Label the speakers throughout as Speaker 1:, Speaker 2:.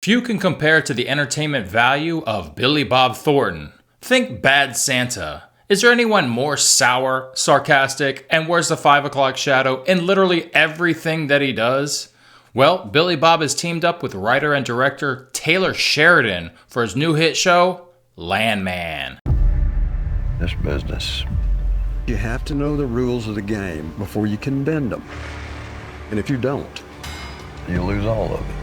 Speaker 1: Few can compare to the entertainment value of Billy Bob Thornton. Think Bad Santa. Is there anyone more sour, sarcastic, and wears the 5 o'clock shadow in literally everything that he does? Well, Billy Bob has teamed up with writer and director Taylor Sheridan for his new hit show, Landman.
Speaker 2: This business, you have to know the rules of the game before you can bend them. And if you don't, you lose all of it.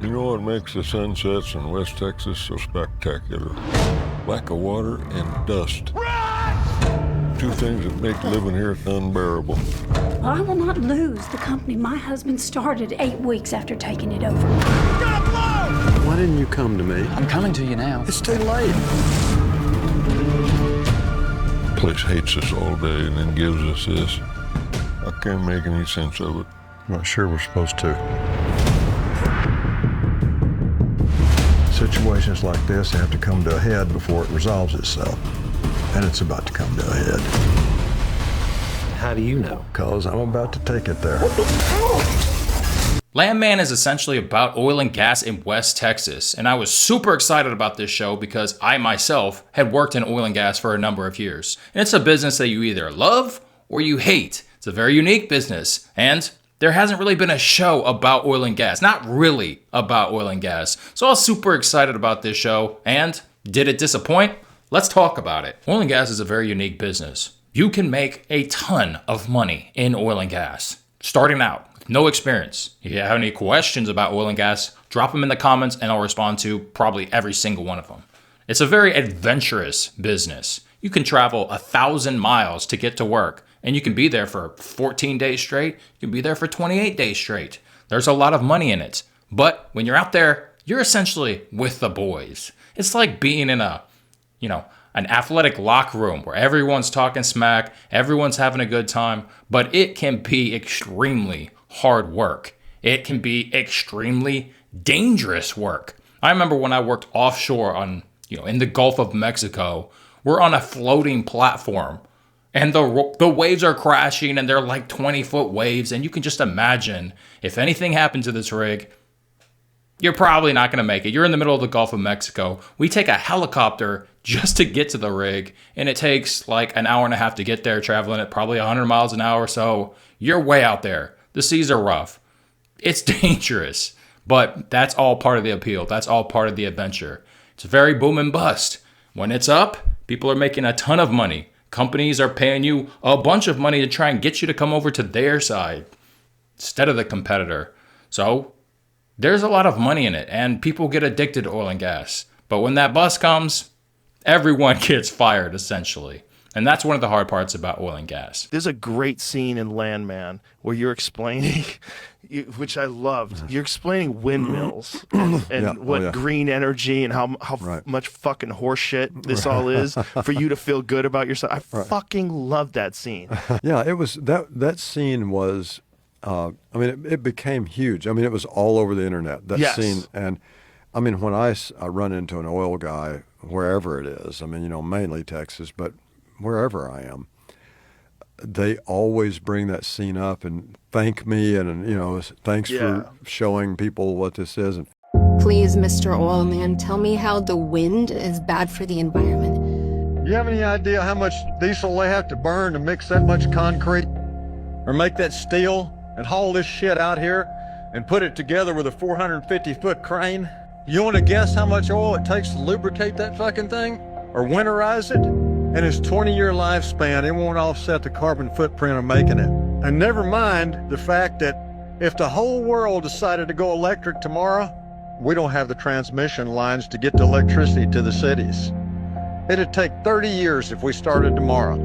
Speaker 3: You know what makes the sunsets in West Texas so spectacular? Lack of water and dust. Run! Two things that make living here unbearable.
Speaker 4: Well, I will not lose the company my husband started 8 weeks after taking it over.
Speaker 2: Why didn't you come to me?
Speaker 5: I'm coming to you now.
Speaker 2: It's too late.
Speaker 3: Place hates us all day and then gives us this. I can't make any sense of it.
Speaker 2: I'm not sure we're supposed to. Situations like this have to come to a head before it resolves itself. And it's about to come to a head.
Speaker 6: How do you know?
Speaker 2: Because I'm about to take it there.
Speaker 1: Landman is essentially about oil and gas in West Texas, and I was super excited about this show because I myself had worked in oil and gas for a number of years. And it's a business that you either love or you hate. It's a very unique business, and there hasn't really been a show about oil and gas. Not really about oil and gas. So I was super excited about this show, and did it disappoint? Let's talk about it. Oil and gas is a very unique business. You can make a ton of money in oil and gas, starting out with no experience. If you have any questions about oil and gas, drop them in the comments and I'll respond to probably every single one of them. It's a very adventurous business. You can travel 1,000 miles to get to work, and you can be there for 14 days straight. You can be there for 28 days straight. There's a lot of money in it. But when you're out there, you're essentially with the boys. It's like being in an athletic locker room where everyone's talking smack, everyone's having a good time, but it can be extremely hard work. It can be extremely dangerous work. I remember when I worked offshore in the Gulf of Mexico, we're on a floating platform and the waves are crashing and they're like 20-foot waves. And you can just imagine if anything happened to this rig, you're probably not going to make it. You're in the middle of the Gulf of Mexico. We take a helicopter just to get to the rig, and it takes like an hour and a half to get there, traveling at probably 100 miles an hour. So you're way out there. The seas are rough. It's dangerous, but that's all part of the appeal. That's all part of the adventure. It's very boom and bust. When it's up, people are making a ton of money. Companies are paying you a bunch of money to try and get you to come over to their side instead of the competitor. So there's a lot of money in it, and people get addicted to oil and gas. But when that bust comes, everyone gets fired, essentially. And that's one of the hard parts about oil and gas.
Speaker 7: There's a great scene in Landman where you're explaining, which I loved, you're explaining windmills and green energy and how much fucking horseshit this all is for you to feel good about yourself. I fucking love that scene.
Speaker 2: Yeah, it was, that scene was, it became huge. I mean, it was all over the internet, that scene. And I mean, when I run into an oil guy, wherever it is, mainly Texas, but wherever I am, they always bring that scene up and thank me and, thanks for showing people what this is. And
Speaker 8: please, Mr. Oilman, tell me how the wind is bad for the environment.
Speaker 2: You have any idea how much diesel they have to burn to mix that much concrete? Or make that steel and haul this shit out here and put it together with a 450-foot crane? You want to guess how much oil it takes to lubricate that fucking thing? Or winterize it? And its 20-year lifespan, it won't offset the carbon footprint of making it. And never mind the fact that if the whole world decided to go electric tomorrow, we don't have the transmission lines to get the electricity to the cities. It'd take 30 years if we started tomorrow.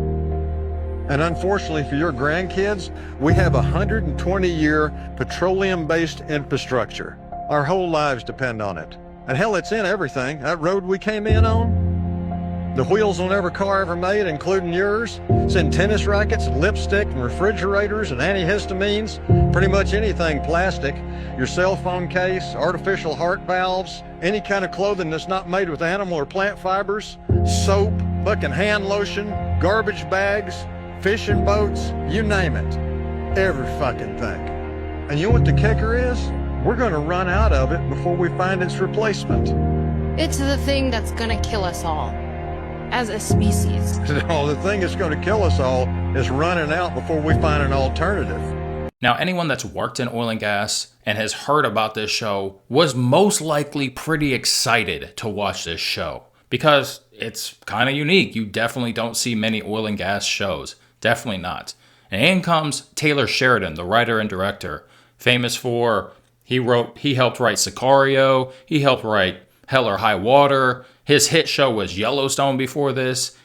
Speaker 2: And unfortunately for your grandkids, we have a 120-year petroleum-based infrastructure. Our whole lives depend on it. And hell, it's in everything. That road we came in on, the wheels on every car ever made, including yours. It's in tennis rackets, and lipstick, and refrigerators, and antihistamines. Pretty much anything plastic. Your cell phone case, artificial heart valves, any kind of clothing that's not made with animal or plant fibers, soap, fucking hand lotion, garbage bags, fishing boats, you name it. Every fucking thing. And you know what the kicker is? We're going to run out of it before we find its replacement.
Speaker 8: It's the thing that's gonna kill us all. As a species.
Speaker 2: No, the thing that's going to kill us all is running out before we find an alternative.
Speaker 1: Now, anyone that's worked in oil and gas and has heard about this show was most likely pretty excited to watch this show because it's kind of unique. You definitely don't see many oil and gas shows. Definitely not. And in comes Taylor Sheridan, the writer and director, famous for he helped write Sicario, he helped write Hell or High Water. His hit show was Yellowstone before this.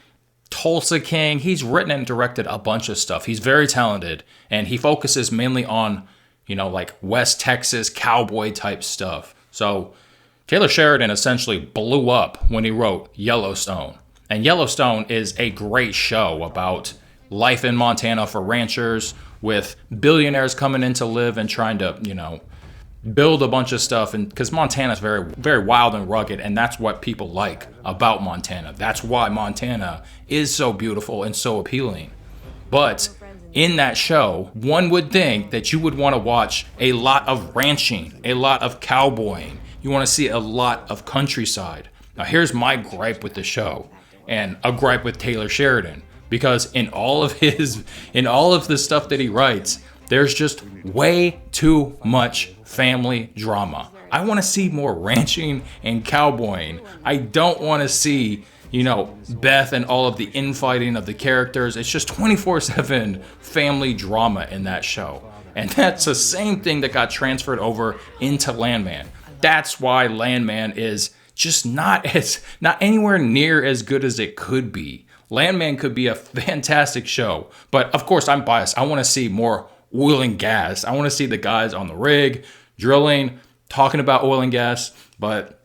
Speaker 1: Tulsa King. He's written and directed a bunch of stuff. He's very talented, and he focuses mainly on, like West Texas cowboy type stuff. So Taylor Sheridan essentially blew up when he wrote Yellowstone. And Yellowstone is a great show about life in Montana for ranchers with billionaires coming in to live and trying to, build a bunch of stuff. And because Montana's very, very wild and rugged, and that's what people like about Montana. That's why Montana is so beautiful and so appealing. But in that show, one would think that you would want to watch a lot of ranching, a lot of cowboying. You want to see a lot of countryside. Now here's my gripe with the show, and a gripe with Taylor Sheridan, because in all of the stuff that he writes, there's just way too much family drama. I want to see more ranching and cowboying. I don't want to see, Beth and all of the infighting of the characters. It's just 24/7 family drama in that show. And that's the same thing that got transferred over into Landman. That's why Landman is just not anywhere near as good as it could be. Landman could be a fantastic show, but of course I'm biased. I want to see more oil and gas. I want to see the guys on the rig, drilling, talking about oil and gas. But,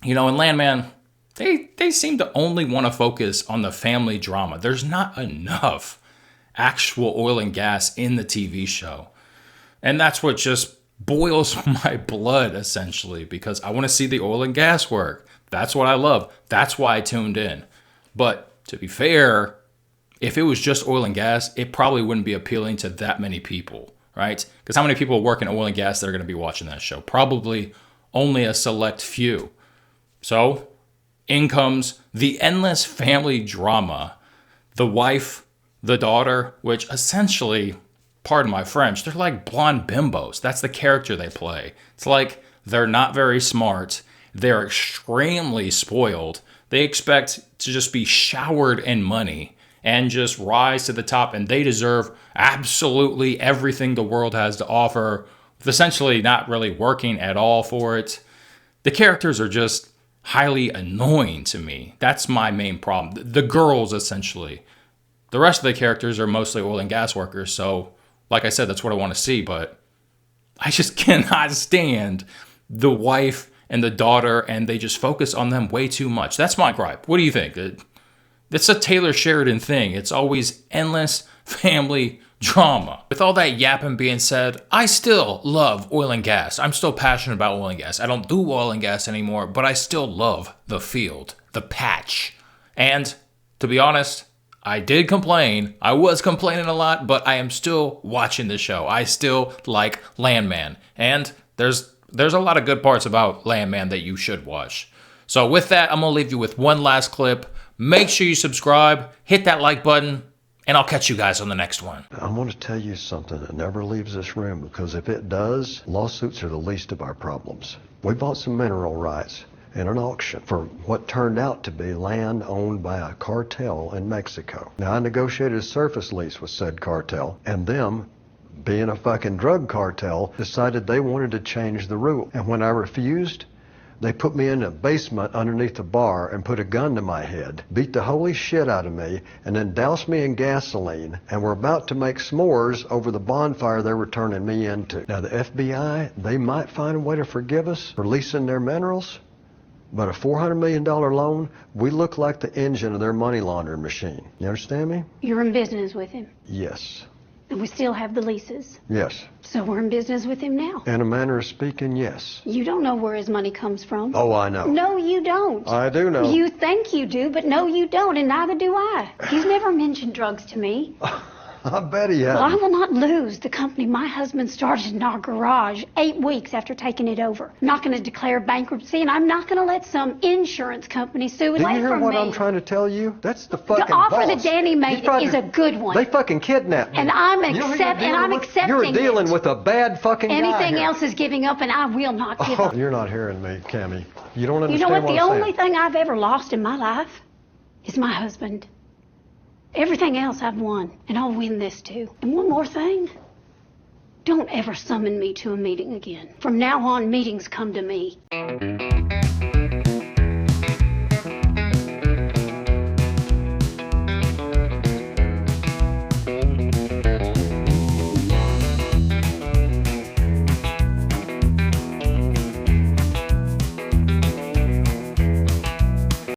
Speaker 1: in Landman, they seem to only want to focus on the family drama. There's not enough actual oil and gas in the TV show. And that's what just boils my blood, essentially, because I want to see the oil and gas work. That's what I love. That's why I tuned in. But to be fair, if it was just oil and gas, it probably wouldn't be appealing to that many people, right? Because how many people work in oil and gas that are going to be watching that show? Probably only a select few. So in comes the endless family drama. The wife, the daughter, which essentially, pardon my French, they're like blonde bimbos. That's the character they play. It's like they're not very smart. They're extremely spoiled. They expect to just be showered in money and just rise to the top, and they deserve absolutely everything the world has to offer, with essentially not really working at all for it. The characters are just highly annoying to me. That's my main problem. The girls, essentially. The rest of the characters are mostly oil and gas workers, so like I said, that's what I want to see, but I just cannot stand the wife and the daughter, and they just focus on them way too much. That's my gripe. What do you think? It's a Taylor Sheridan thing. It's always endless family drama. With all that yapping being said, I still love oil and gas. I'm still passionate about oil and gas. I don't do oil and gas anymore, but I still love the field, the patch. And to be honest, I did complain. I was complaining a lot, but I am still watching the show. I still like Landman. And there's a lot of good parts about Landman that you should watch. So with that, I'm going to leave you with one last clip. Make sure you subscribe, hit that like button, and I'll catch you guys on the next one.
Speaker 5: I want to tell you something that never leaves this room, because if it does, lawsuits are the least of our problems. We bought some mineral rights in an auction for what turned out to be land owned by a cartel in Mexico. Now, I negotiated a surface lease with said cartel, and them, being a fucking drug cartel, decided they wanted to change the rule. And when I refused, they put me in a basement underneath a bar and put a gun to my head, beat the holy shit out of me, and then doused me in gasoline, and were about to make s'mores over the bonfire they were turning me into. Now, the FBI, they might find a way to forgive us for leasing their minerals, but a $400 million loan, we look like the engine of their money laundering machine. You understand me?
Speaker 4: You're in business with him.
Speaker 5: Yes.
Speaker 4: And we still have the leases.
Speaker 5: Yes.
Speaker 4: So we're in business with him now.
Speaker 5: In a manner of speaking, yes.
Speaker 4: You don't know where his money comes from.
Speaker 5: Oh, I know.
Speaker 4: No, you don't.
Speaker 5: I do know.
Speaker 4: You think you do, but no, you don't, and neither do I. He's never mentioned drugs to me.
Speaker 5: I bet he
Speaker 4: Well, I
Speaker 5: hadn't.
Speaker 4: will not lose the company my husband started in our garage 8 weeks after taking it over. I'm not going to declare bankruptcy, and I'm not going to let some insurance company sue
Speaker 5: Do you
Speaker 4: away
Speaker 5: hear
Speaker 4: from
Speaker 5: what
Speaker 4: me.
Speaker 5: I'm trying to tell you? That's the fucking
Speaker 4: The offer
Speaker 5: boss.
Speaker 4: that Danny made
Speaker 5: He fucking-
Speaker 4: is a good one.
Speaker 5: They fucking kidnapped me.
Speaker 4: And I'm
Speaker 5: You know who you're
Speaker 4: accepting
Speaker 5: You're dealing
Speaker 4: it.
Speaker 5: with a bad fucking guy
Speaker 4: Anything
Speaker 5: here.
Speaker 4: else is giving up, and I will not give
Speaker 5: Oh,
Speaker 4: up.
Speaker 5: you're not hearing me, Cammie. You don't
Speaker 4: You
Speaker 5: understand
Speaker 4: know what? The
Speaker 5: I'm
Speaker 4: only
Speaker 5: saying.
Speaker 4: thing I've ever lost in my life is my husband. Everything else I've won, and I'll win this too. And one more thing. Don't ever summon me to a meeting again. From now on, meetings come to me.